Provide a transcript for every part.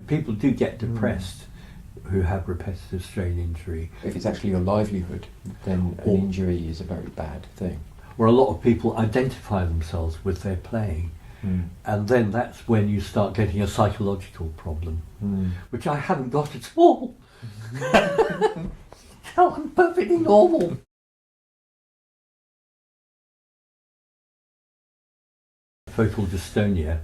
people do get depressed who have repetitive strain injury. If it's actually your livelihood, then an injury is a very bad thing. Where a lot of people identify themselves with their playing, and then that's when you start getting a psychological problem, which I haven't got at all. I'm perfectly normal. Focal dystonia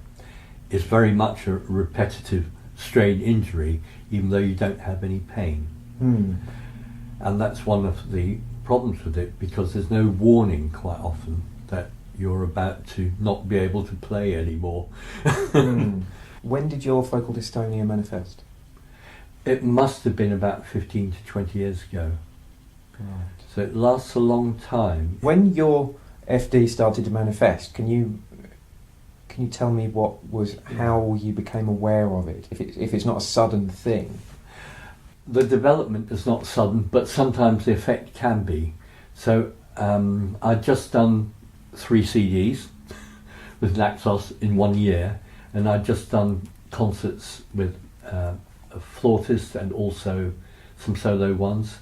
is very much a repetitive strain injury, even though you don't have any pain. And that's one of the problems with it, because there's no warning quite often that you're about to not be able to play anymore. When did your focal dystonia manifest? It must have been about 15 to 20 years ago. Right. So it lasts a long time. When your FD started to manifest, can you tell me how you became aware of it? If it's not a sudden thing. The development is not sudden, but sometimes the effect can be. So I'd just done 3 CDs with Naxos in 1 year, and I'd just done concerts with a flautist and also some solo ones.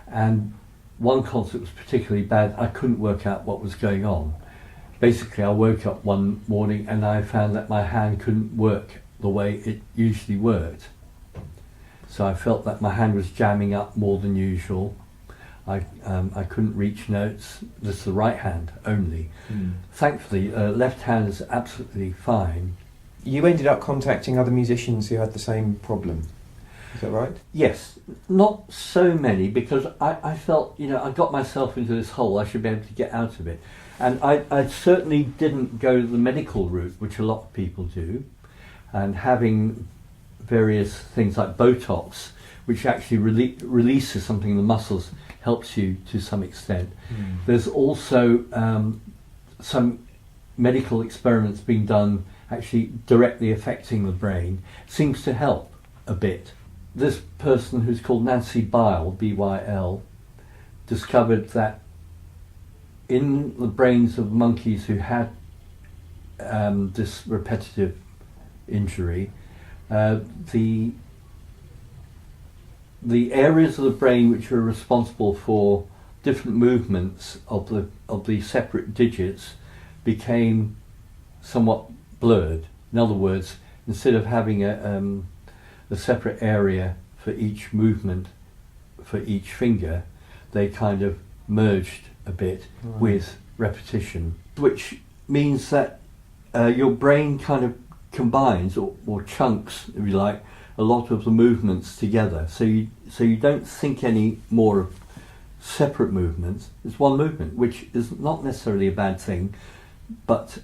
And one concert was particularly bad. I couldn't work out what was going on. Basically, I woke up one morning and I found that my hand couldn't work the way it usually worked. So I felt that my hand was jamming up more than usual. I couldn't reach notes. This is the right hand only. Thankfully, left hand is absolutely fine. You ended up contacting other musicians who had the same problem. Is that right? Yes, not so many, because I felt, I got myself into this hole, I should be able to get out of it. And I certainly didn't go the medical route, which a lot of people do, and having various things like Botox, which actually releases something in the muscles, helps you to some extent. There's also some medical experiments being done actually directly affecting the brain. Seems to help a bit. This person, who's called Nancy Byle, B-Y-L, discovered that in the brains of monkeys who had this repetitive injury, the areas of the brain which are responsible for different movements of the separate digits became somewhat blurred. In other words, instead of having a separate area for each movement for each finger, they kind of merged a bit with repetition, which means that your brain kind of combines or chunks, if you like, a lot of the movements together. So you don't think any more of separate movements. It's one movement, which is not necessarily a bad thing, but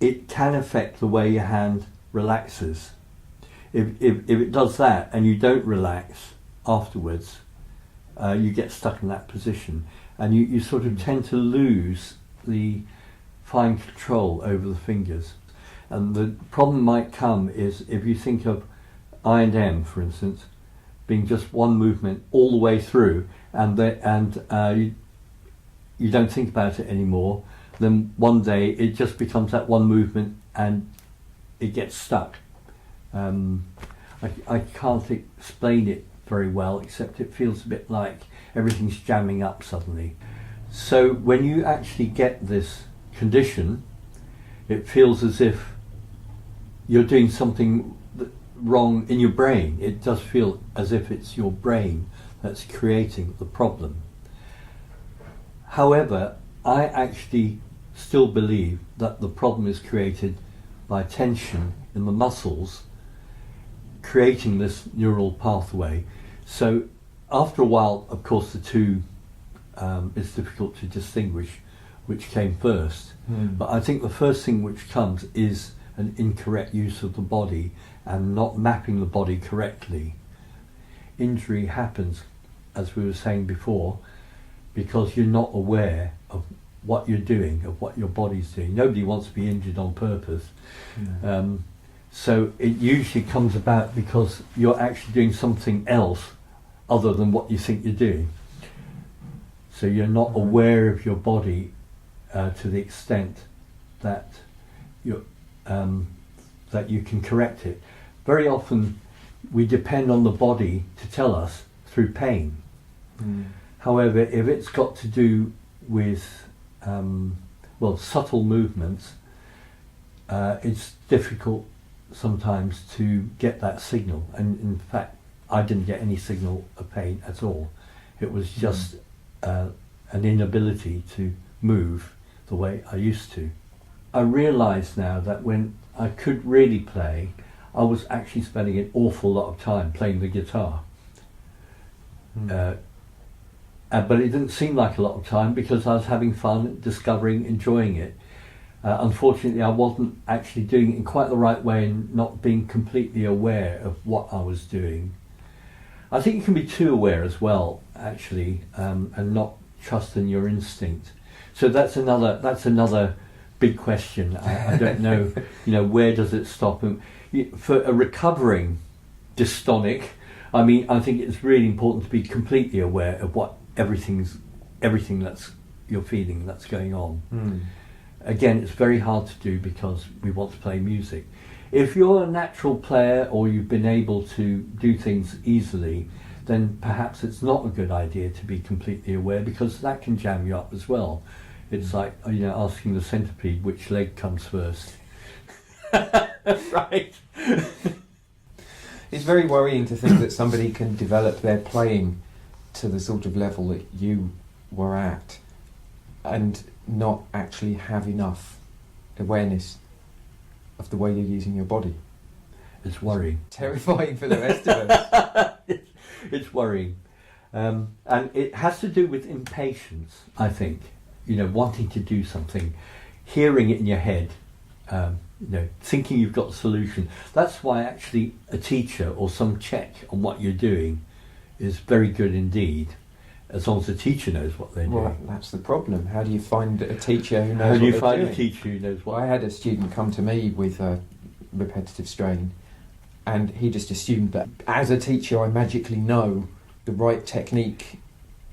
it can affect the way your hand relaxes. If it does that and you don't relax afterwards, you get stuck in that position, and you sort of tend to lose the fine control over the fingers. And the problem might come is if you think of I and M, for instance, being just one movement all the way through, and you don't think about it anymore, then one day it just becomes that one movement and it gets stuck. I can't explain it very well, except it feels a bit like everything's jamming up suddenly. So when you actually get this condition, it feels as if you're doing something wrong in your brain. It does feel as if it's your brain that's creating the problem. However, I actually still believe that the problem is created by tension in the muscles, creating this neural pathway. So after a while, of course, the two, it's difficult to distinguish which came first. But I think the first thing which comes is an incorrect use of the body and not mapping the body correctly. Injury happens, as we were saying before, because you're not aware of what you're doing, of what your body's doing. Nobody wants to be injured on purpose. So it usually comes about because you're actually doing something else other than what you think you're doing. So you're not aware of your body to the extent that you can correct it. very often we depend on the body to tell us through pain. However, if it's got to do with subtle movements, it's difficult sometimes to get that signal. And in fact, I didn't get any signal of pain at all. It was just an inability to move the way I used to. I realise now that when I could really play, I was actually spending an awful lot of time playing the guitar. But it didn't seem like a lot of time because I was having fun, discovering, enjoying it. Unfortunately, I wasn't actually doing it in quite the right way and not being completely aware of what I was doing. I think you can be too aware as well, actually, and not trust in your instinct. So that's another big question. I don't know, where does it stop? And for a recovering dystonic, I mean, I think it's really important to be completely aware of what everything that's you're feeling that's going on. Again, it's very hard to do because we want to play music. If you're a natural player or you've been able to do things easily, then perhaps it's not a good idea to be completely aware because that can jam you up as well. It's like, asking the centipede which leg comes first. Right. It's very worrying to think that somebody can develop their playing to the sort of level that you were at and not actually have enough awareness of the way you're using your body. It's worrying. Terrifying for the rest of us. It's worrying. And it has to do with impatience, I think. Wanting to do something, hearing it in your head, thinking you've got a solution. That's why actually a teacher or some check on what you're doing is very good indeed, as long as the teacher knows what they're doing. Well, that's the problem. How do you find a teacher who knows what they're doing? How do you find a teacher who knows what? Well, I had a student come to me with a repetitive strain, and he just assumed that as a teacher I magically know the right technique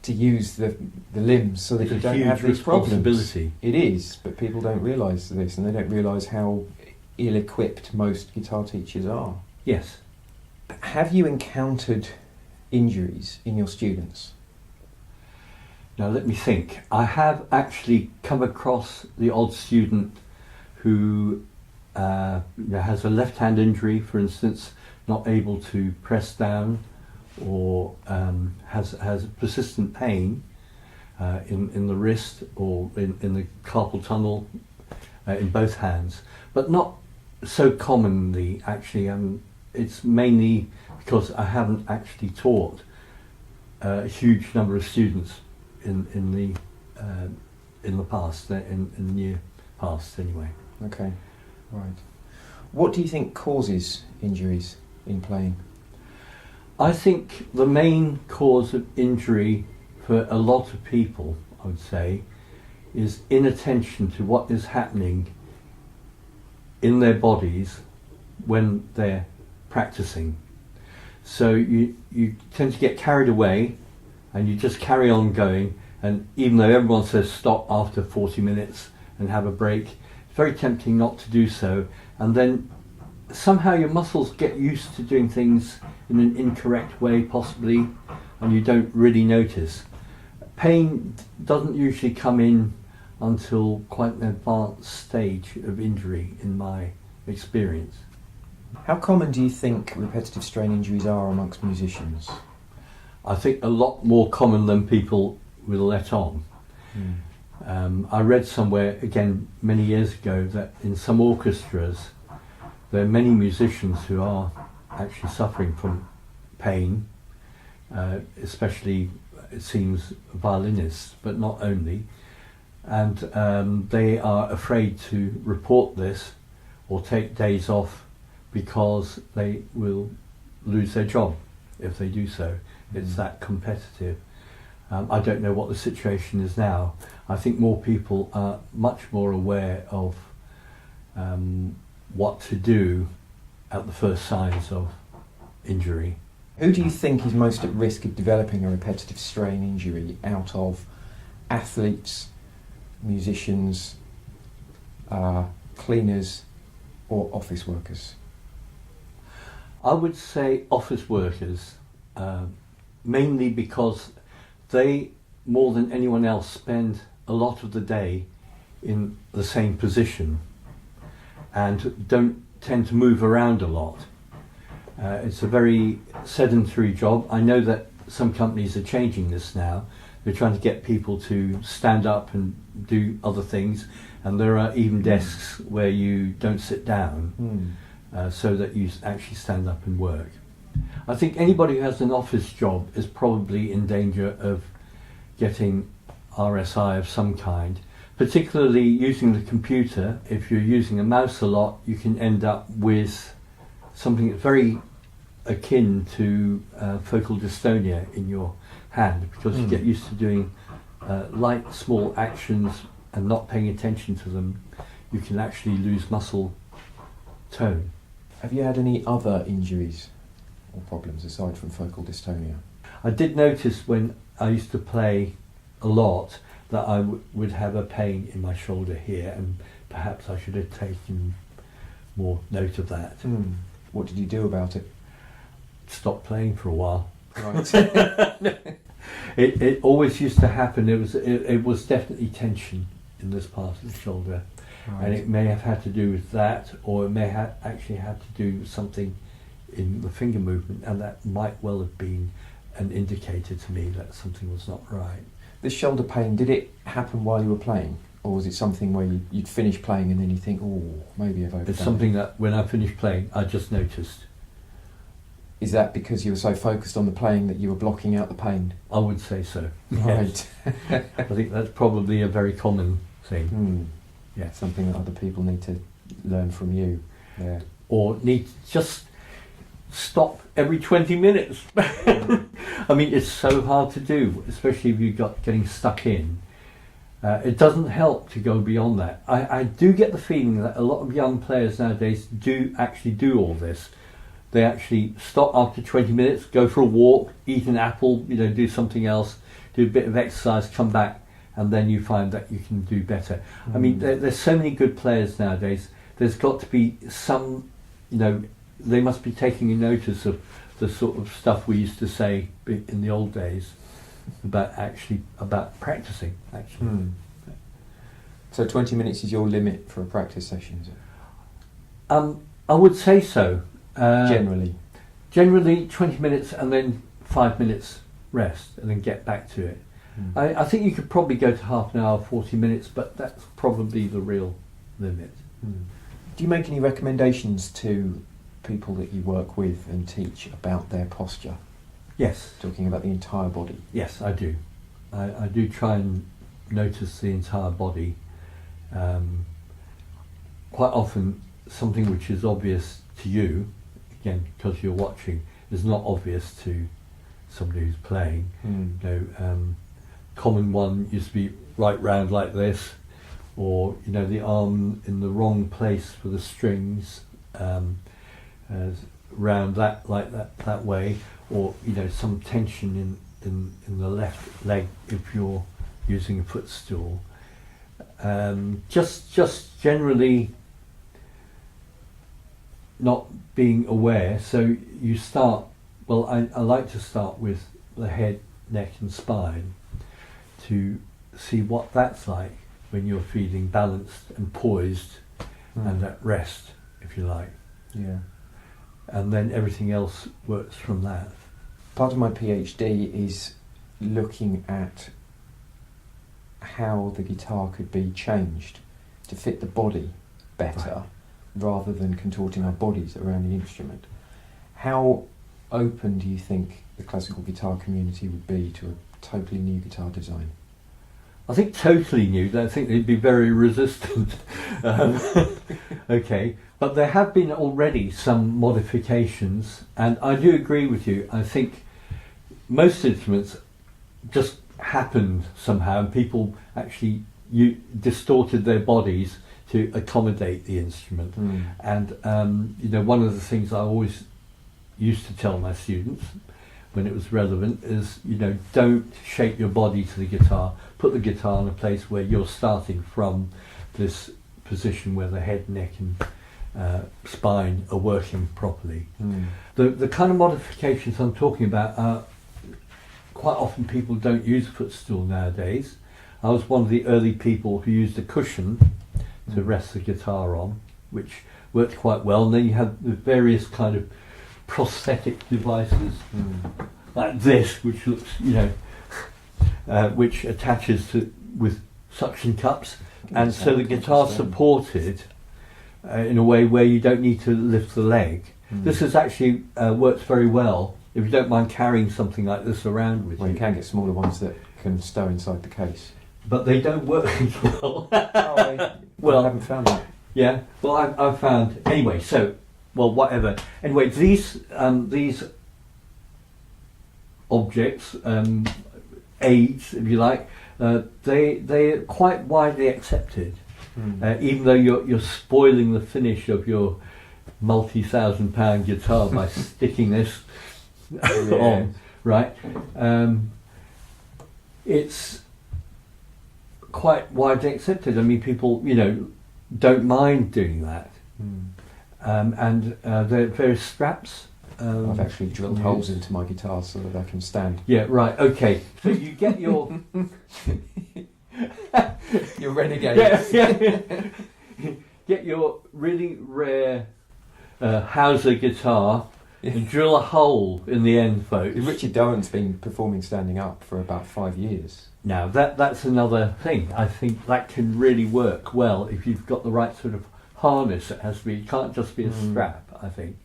to use the limbs so that you don't have these problems. It is, but people don't realise this, and they don't realise how ill-equipped most guitar teachers are. Yes. Have you encountered injuries in your students? Now let me think. I have actually come across the odd student who has a left hand injury, for instance, not able to press down, or has persistent pain in the wrist or in the carpal tunnel in both hands, but not so commonly actually. It's mainly because I haven't actually taught a huge number of students in the past, in the near past anyway. Okay, right. What do you think causes injuries in playing? I think the main cause of injury for a lot of people, I would say, is inattention to what is happening in their bodies when they're practicing. So you tend to get carried away and you just carry on going, and even though everyone says stop after 40 minutes and have a break, it's very tempting not to do so, and then somehow your muscles get used to doing things in an incorrect way possibly, and you don't really notice. Pain doesn't usually come in until quite an advanced stage of injury in my experience. How common do you think repetitive strain injuries are amongst musicians? I think a lot more common than people will let on. I read somewhere, again many years ago, that in some orchestras there are many musicians who are actually suffering from pain, especially it seems violinists, but not only, and they are afraid to report this or take days off because they will lose their job if they do so. It's that competitive. I don't know what the situation is now. I think more people are much more aware of what to do at the first signs of injury. Who do you think is most at risk of developing a repetitive strain injury out of athletes, musicians, cleaners or office workers? I would say office workers, mainly because they, more than anyone else, spend a lot of the day in the same position and don't tend to move around a lot. It's a very sedentary job. I know that some companies are changing this now. They're trying to get people to stand up and do other things, and there are even desks where you don't sit down, so that you actually stand up and work. I think anybody who has an office job is probably in danger of getting RSI of some kind, particularly using the computer. If you're using a mouse a lot, you can end up with something that's very akin to focal dystonia in your hand, because you get used to doing light, small actions and not paying attention to them. You can actually lose muscle tone. Have you had any other injuries or problems aside from focal dystonia? I did notice when I used to play a lot that I would have a pain in my shoulder here, and perhaps I should have taken more note of that. What did you do about it? Stop playing for a while. Right. It always used to happen. It was definitely tension in this part of the shoulder, and it may have had to do with that, or it may have actually had to do with something in the finger movement, and that might well have been an indicator to me that something was not right. This shoulder pain, did it happen while you were playing, or was it something where you'd finish playing and then you think, oh, maybe I've overdone It's something that when I finished playing, I just noticed. Is that because you were so focused on the playing that you were blocking out the pain? I would say so. Right. I think that's probably a very common thing. Yeah, something that other people need to learn from you. Yeah. Or need to just stop every 20 minutes. I mean, it's so hard to do, especially if you've got getting stuck in. It doesn't help to go beyond that. I do get the feeling that a lot of young players nowadays do actually do all this. They actually stop after 20 minutes, go for a walk, eat an apple, do something else, do a bit of exercise, come back, and then you find that you can do better. I mean, there's so many good players nowadays. There's got to be some, they must be taking a notice of the sort of stuff we used to say in the old days about practicing, actually. So 20 minutes is your limit for a practice session, is it? I would say so. Generally 20 minutes and then 5 minutes rest and then get back to it. I think you could probably go to half an hour, 40 minutes, but that's probably the real limit. Do you make any recommendations to people that you work with and teach about their posture? Yes. Talking about the entire body. Yes, I do. I do try and notice the entire body. Quite often something which is obvious to you, again because you're watching, is not obvious to somebody who's playing. Common one used to be right round like this, or the arm in the wrong place for the strings, round that like that way, or some tension in the left leg if you're using a footstool. Just generally not being aware. So you start, well, I like to start with the head, neck and spine to see what that's like when you're feeling balanced and poised and at rest, if you like. Yeah. And then everything else works from that. Part of my PhD is looking at how the guitar could be changed to fit the body better, rather than contorting our bodies around the instrument. How open do you think the classical guitar community would be to a totally new guitar design? I think totally new. I think they'd be very resistant. Okay, but there have been already some modifications, and I do agree with you. I think most instruments just happened somehow, and people actually distorted their bodies to accommodate the instrument. And one of the things I always used to tell my students when it was relevant is, don't shape your body to the guitar. Put the guitar in a place where you're starting from this position where the head, neck spine are working properly. The kind of modifications I'm talking about are quite often people don't use a footstool nowadays. I was one of the early people who used a cushion to rest the guitar on, which worked quite well. And then you have the various kind of prosthetic devices like this, which looks, which attaches to with suction cups, and so the guitar's supported in a way where you don't need to lift the leg. This has actually works very well if you don't mind carrying something like this around with you. You can get smaller ones that can stow inside the case. But they don't work as well. Well, I haven't found that. Yeah, well, I've found anyway. So, well, whatever. Anyway, these objects, aids, if you like, they're quite widely accepted. Even though you're spoiling the finish of your multi-thousand-pound guitar by sticking this on, right? It's quite widely accepted. I mean, people, don't mind doing that. And there are various straps. I've actually drilled holes into my guitar so that I can stand. Yeah, right, okay. So you get your... Your renegade. Yeah. Get your really rare Hauser guitar and drill a hole in the end, folks. Richard Doan's been performing standing up for about 5 years. Now, that's another thing. I think that can really work well if you've got the right sort of harness. It has to be. It can't just be a strap, I think.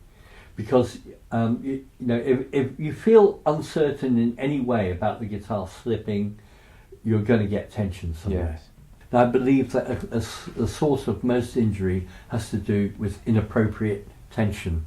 Because, if you feel uncertain in any way about the guitar slipping, you're going to get tension somewhere. Yes. Now, I believe that a source of most injury has to do with inappropriate tension.